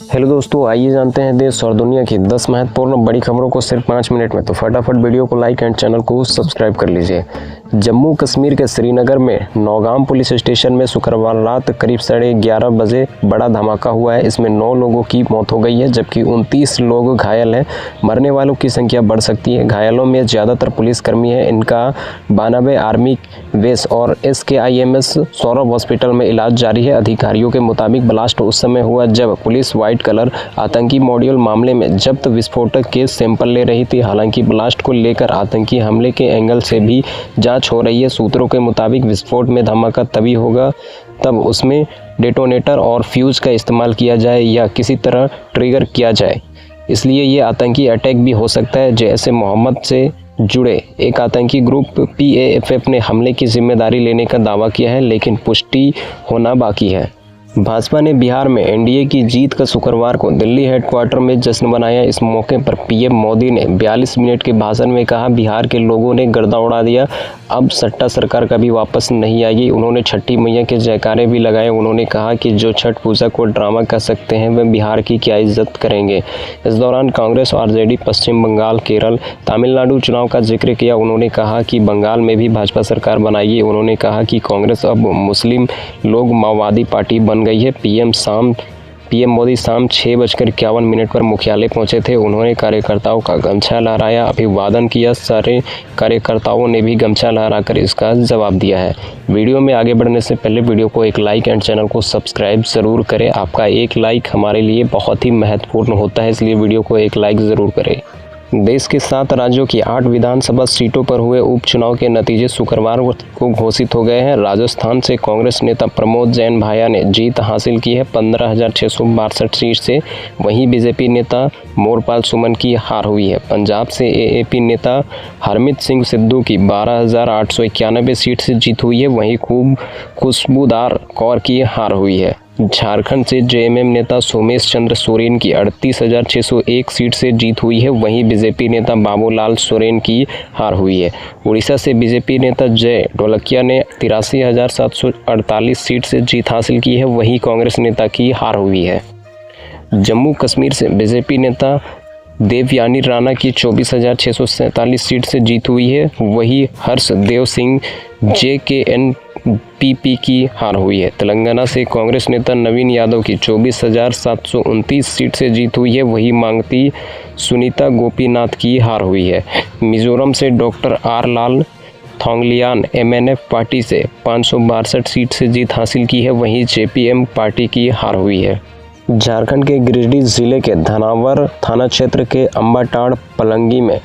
Hello दोस्तों, आइए जानते हैं देश और दुनिया की 10 महत्वपूर्ण बड़ी खबरों को सिर्फ 5 मिनट में। तो फटाफट वीडियो को लाइक एंड चैनल को सब्सक्राइब कर लीजिए। जम्मू कश्मीर के श्रीनगर में नौगाम पुलिस स्टेशन में शुक्रवार रात करीब 11:30 बजे बड़ा धमाका हुआ है। इसमें 9 लोगों की मौत हो गई है जबकि 29 लोग घायल हैं। मरने वालों की संख्या बढ़ सकती है। घायलों में ज़्यादातर पुलिसकर्मी हैं। इनका 92 आर्मी बेस और SKIMS सौरभ हॉस्पिटल में इलाज जारी है। अधिकारियों के मुताबिक ब्लास्ट उस समय हुआ जब पुलिस व्हाइट कलर आतंकी मॉड्यूल मामले में जब्त विस्फोटक के सैंपल ले रही थी। हालांकि ब्लास्ट को लेकर आतंकी हमले के एंगल से भी जांच हो रही है। सूत्रों के मुताबिक विस्फोट में धमाका तभी होगा तब उसमें डेटोनेटर और फ्यूज का इस्तेमाल किया जाए या किसी तरह ट्रिगर किया जाए। इसलिए ये आतंकी अटैक भी हो सकता है। जैसे मोहम्मद से जुड़े एक आतंकी ग्रुप PAFF ने हमले की जिम्मेदारी लेने का दावा किया है, लेकिन पुष्टि होना बाकी है। भाजपा ने बिहार में NDA की जीत का शुक्रवार को दिल्ली हेडक्वार्टर में जश्न मनाया। इस मौके पर PM मोदी ने 42 मिनट के भाषण में कहा, बिहार के लोगों ने गर्दा उड़ा दिया, अब सट्टा सरकार कभी वापस नहीं आएगी। उन्होंने छठी मैया के जयकारे भी लगाए। उन्होंने कहा कि जो छठ पूजा को ड्रामा कर सकते हैं वे बिहार की क्या इज्जत करेंगे। इस दौरान कांग्रेस, RJD, पश्चिम बंगाल, केरल, तमिलनाडु चुनाव का जिक्र किया। उन्होंने कहा कि बंगाल में भी भाजपा सरकार बनाएगी। उन्होंने कहा कि कांग्रेस अब मुस्लिम लोग माओवादी पार्टी बन गई है। PM मोदी शाम 6:51 पर मुख्यालय पहुंचे थे। उन्होंने कार्यकर्ताओं का गमछा लहराया, अभिवादन किया। सारे कार्यकर्ताओं ने भी गमछा लहराकर इसका जवाब दिया है। वीडियो में आगे बढ़ने से पहले वीडियो को एक लाइक एंड चैनल को सब्सक्राइब ज़रूर करें। आपका एक लाइक हमारे लिए बहुत ही महत्वपूर्ण होता है, इसलिए वीडियो को एक लाइक ज़रूर करें। देश के 7 राज्यों की 8 विधानसभा सीटों पर हुए उपचुनाव के नतीजे शुक्रवार को घोषित हो गए हैं। राजस्थान से कांग्रेस नेता प्रमोद जैन भाया ने जीत हासिल की है 15,662 सीट से। वहीं BJP नेता मोरपाल सुमन की हार हुई है। पंजाब से AAP नेता हरमीत सिंह सिद्धू की 12,891 सीट से जीत हुई है। वहीं खुशबूदार कौर की हार हुई है। झारखंड से JMM नेता सोमेश चंद्र सोरेन की 38,601 सीट से जीत हुई है। वहीं BJP नेता बाबूलाल सोरेन की हार हुई है। उड़ीसा से BJP नेता जय ढोलकिया ने 83,748 सीट से जीत हासिल की है। वहीं कांग्रेस नेता की हार हुई है। जम्मू कश्मीर से BJP नेता देवयानी राणा की 24,647 सीट से जीत हुई है। वहीं हर्षदेव सिंह JKNPP की हार हुई है। तेलंगाना से कांग्रेस नेता नवीन यादव की 24,729 सीट से जीत हुई है। वहीं मांगती सुनीता गोपीनाथ की हार हुई है। मिजोरम से डॉक्टर R लाल थोंगलियान MNF पार्टी से 562 सीट से जीत हासिल की है। वहीं JPM पार्टी की हार हुई है। झारखंड के गिरिडीह जिले के धनावर थाना क्षेत्र के अम्बाटाड़ पलंगी में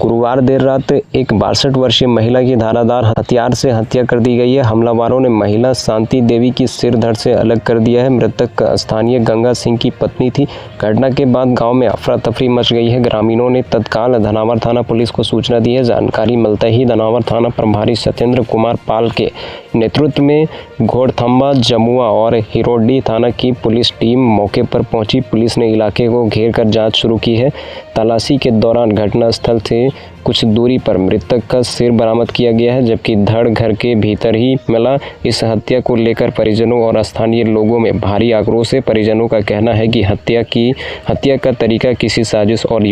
गुरुवार देर रात एक 62 वर्षीय महिला की धारदार हथियार से हत्या कर दी गई है। हमलावरों ने महिला शांति देवी की सिर धड़ से अलग कर दिया है। मृतक स्थानीय गंगा सिंह की पत्नी थी। घटना के बाद गांव में अफरा तफरी मच गई है। ग्रामीणों ने तत्काल धनावर थाना पुलिस को सूचना दी है। जानकारी मिलते ही धनावर थाना प्रभारी सत्येंद्र कुमार पाल के नेतृत्व में घोड़थम्बा, जमुआ और हिरोडी थाना की पुलिस टीम मौके पर पहुंची। पुलिस ने इलाके को घेर कर जांच शुरू की है। तलाशी के दौरान घटनास्थल से कुछ दूरी पर मृतक का सिर बरामद किया गया है, जबकि धड़ घर के भीतर ही मिला। इस हत्या को लेकर परिजनों और स्थानीय लोगों में भारी आक्रोश है। परिजनों का कहना है कि हत्या का तरीका किसी साजिश और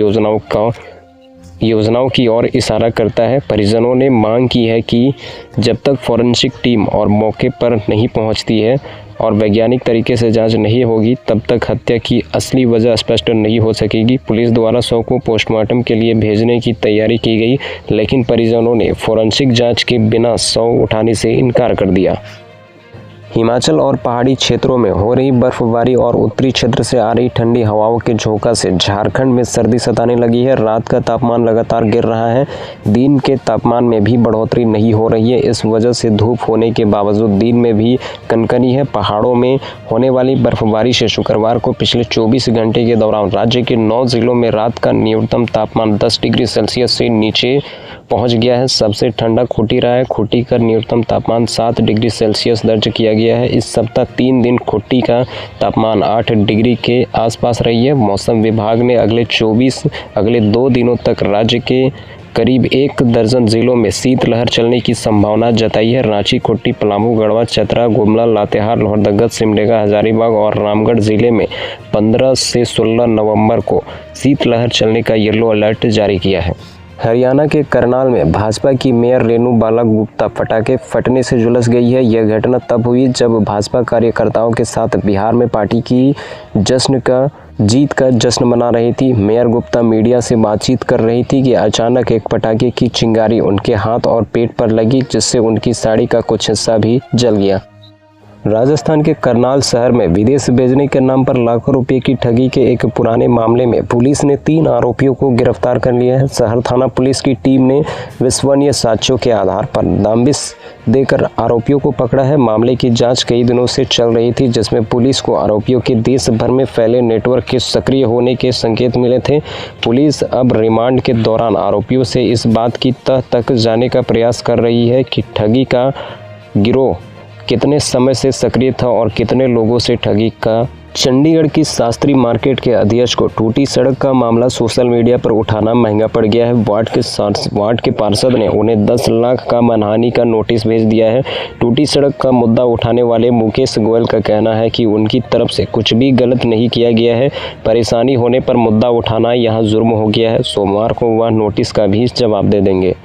योजनाओं की ओर इशारा करता है। परिजनों ने मांग की है कि जब तक फॉरेंसिक टीम और मौके पर नहीं पहुंचती है और वैज्ञानिक तरीके से जांच नहीं होगी तब तक हत्या की असली वजह स्पष्ट नहीं हो सकेगी। पुलिस द्वारा शव को पोस्टमार्टम के लिए भेजने की तैयारी की गई, लेकिन परिजनों ने फॉरेंसिक जांच के बिना शव उठाने से इनकार कर दिया। हिमाचल और पहाड़ी क्षेत्रों में हो रही बर्फबारी और उत्तरी क्षेत्र से आ रही ठंडी हवाओं के झोंका से झारखंड में सर्दी सताने लगी है। रात का तापमान लगातार गिर रहा है। दिन के तापमान में भी बढ़ोतरी नहीं हो रही है। इस वजह से धूप होने के बावजूद दिन में भी कनकनी है। पहाड़ों में होने वाली बर्फबारी से शुक्रवार को पिछले 24 घंटे के दौरान राज्य के 9 जिलों में रात का न्यूनतम तापमान 10 डिग्री सेल्सियस से नीचे पहुंच गया है। सबसे ठंडा खूंटी रहा है। खूंटी का न्यूनतम तापमान 7 डिग्री सेल्सियस दर्ज किया गया है। इस सप्ताह 3 दिन खूंटी का तापमान 8 डिग्री के आसपास रही है। मौसम विभाग ने अगले 2 दिनों तक राज्य के करीब 1 दर्जन जिलों में शीतलहर चलने की संभावना जताई है। रांची, खूंटी, पलामू, गढ़वा, चतरा, गुमला, लातेहार, लोहरदगा, सिमडेगा, हजारीबाग और रामगढ़ जिले में 15 से 16 नवंबर को शीतलहर चलने का येलो अलर्ट जारी किया है। हरियाणा के करनाल में भाजपा की मेयर रेणु बाला गुप्ता पटाखे फटने से झुलस गई है। यह घटना तब हुई जब भाजपा कार्यकर्ताओं के साथ बिहार में पार्टी की जीत का जश्न मना रही थी। मेयर गुप्ता मीडिया से बातचीत कर रही थी कि अचानक एक पटाखे की चिंगारी उनके हाथ और पेट पर लगी, जिससे उनकी साड़ी का कुछ हिस्सा भी जल गया। राजस्थान के करनाल शहर में विदेश भेजने के नाम पर लाखों रुपए की ठगी के एक पुराने मामले में पुलिस ने 3 आरोपियों को गिरफ्तार कर लिया है। शहर थाना पुलिस की टीम ने विश्वसनीय साक्ष्यों के आधार पर दांबिस देकर आरोपियों को पकड़ा है। मामले की जांच कई दिनों से चल रही थी, जिसमें पुलिस को आरोपियों के देश भर में फैले नेटवर्क के सक्रिय होने के संकेत मिले थे। पुलिस अब रिमांड के दौरान आरोपियों से इस बात की तह तक जाने का प्रयास कर रही है कि ठगी का गिरोह कितने समय से सक्रिय था और कितने लोगों से ठगी का। चंडीगढ़ की शास्त्री मार्केट के अध्यक्ष को टूटी सड़क का मामला सोशल मीडिया पर उठाना महंगा पड़ गया है। वार्ड के पार्षद ने उन्हें 10 लाख का मानहानि का नोटिस भेज दिया है। टूटी सड़क का मुद्दा उठाने वाले मुकेश गोयल का कहना है कि उनकी तरफ से कुछ भी गलत नहीं किया गया है। परेशानी होने पर मुद्दा उठाना यहाँ जुर्म हो गया है। सोमवार को वह नोटिस का भी जवाब दे देंगे।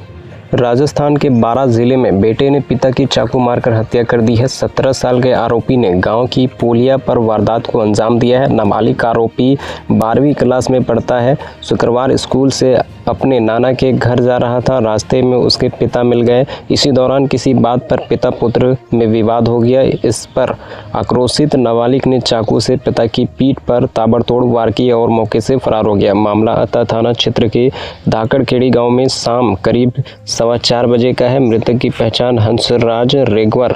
राजस्थान के 12 जिले में बेटे ने पिता की चाकू मारकर हत्या कर दी है। 17 साल के आरोपी ने गांव की पोलिया पर वारदात को अंजाम दिया है। नाबालिग आरोपी 12वीं क्लास में पढ़ता है। शुक्रवार स्कूल से अपने नाना के घर जा रहा था। रास्ते में उसके पिता मिल गए। इसी दौरान किसी बात पर पिता पुत्र में विवाद हो गया। इस पर आक्रोशित नाबालिग ने चाकू से पिता की पीठ पर ताबड़तोड़ वार किया और मौके से फरार हो गया। मामला अता थाना क्षेत्र के धाकड़खेड़ी गांव में शाम करीब 4:15 बजे का है। मृतक की पहचान हंसराज रेगवर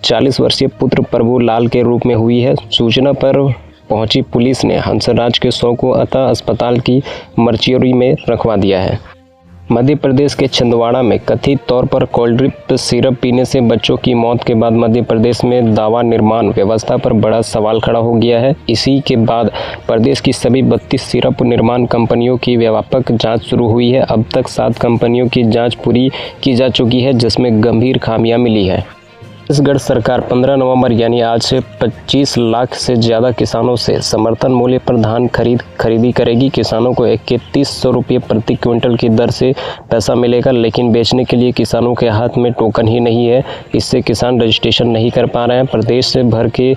40 वर्षीय पुत्र प्रभु लाल के रूप में हुई है। सूचना पर पहुंची पुलिस ने हंसराज के शव को अता अस्पताल की मर्चुरी में रखवा दिया है। मध्य प्रदेश के छिंदवाड़ा में कथित तौर पर कोल्ड ड्रिप सिरप पीने से बच्चों की मौत के बाद मध्य प्रदेश में दवा निर्माण व्यवस्था पर बड़ा सवाल खड़ा हो गया है। इसी के बाद प्रदेश की सभी 32 सिरप निर्माण कंपनियों की व्यापक जांच शुरू हुई है। अब तक 7 कंपनियों की जांच पूरी की जा चुकी है, जिसमें गंभीर खामियां मिली है। छत्तीसगढ़ सरकार 15 नवंबर यानी आज से 25 लाख से ज़्यादा किसानों से समर्थन मूल्य पर धान खरीदी करेगी। किसानों को 3100 रुपये प्रति क्विंटल की दर से पैसा मिलेगा, लेकिन बेचने के लिए किसानों के हाथ में टोकन ही नहीं है। इससे किसान रजिस्ट्रेशन नहीं कर पा रहे हैं। प्रदेश से भर के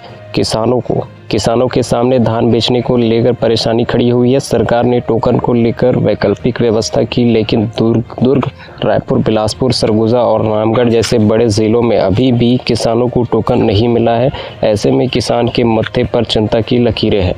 किसानों के सामने धान बेचने को लेकर परेशानी खड़ी हुई है। सरकार ने टोकन को लेकर वैकल्पिक व्यवस्था की, लेकिन दुर्ग, रायपुर, बिलासपुर, सरगुजा और रामगढ़ जैसे बड़े जिलों में अभी भी किसानों को टोकन नहीं मिला है। ऐसे में किसान के मत्थे पर चिंता की लकीरें हैं।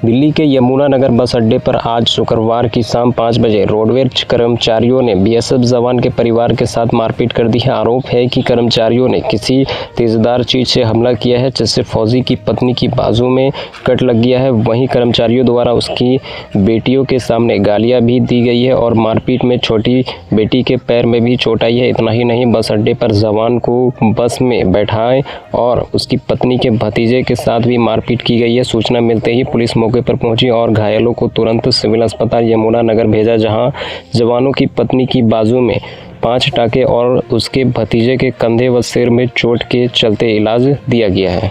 दिल्ली के यमुनानगर बस अड्डे पर आज शुक्रवार की शाम 5 बजे रोडवेज कर्मचारियों ने बीएसएफ जवान के परिवार के साथ मारपीट कर दी है। आरोप है कि कर्मचारियों ने किसी तेजदार चीज से हमला किया है, जिससे फौजी की पत्नी की बाजू में कट लग गया है। वहीं कर्मचारियों द्वारा उसकी बेटियों के सामने गालियां भी दी गई है और मारपीट में छोटी बेटी के पैर में भी चोट आई है। इतना ही नहीं, बस अड्डे पर जवान को बस में बैठाए और उसकी पत्नी के भतीजे के साथ भी मारपीट की गई है। सूचना मिलते ही पुलिस मौके पर पहुंची और घायलों को तुरंत सिविल अस्पताल यमुनानगर भेजा, जहां जवानों की पत्नी की बाजू में 5 टाँके और उसके भतीजे के कंधे व सिर में चोट के चलते इलाज दिया गया है।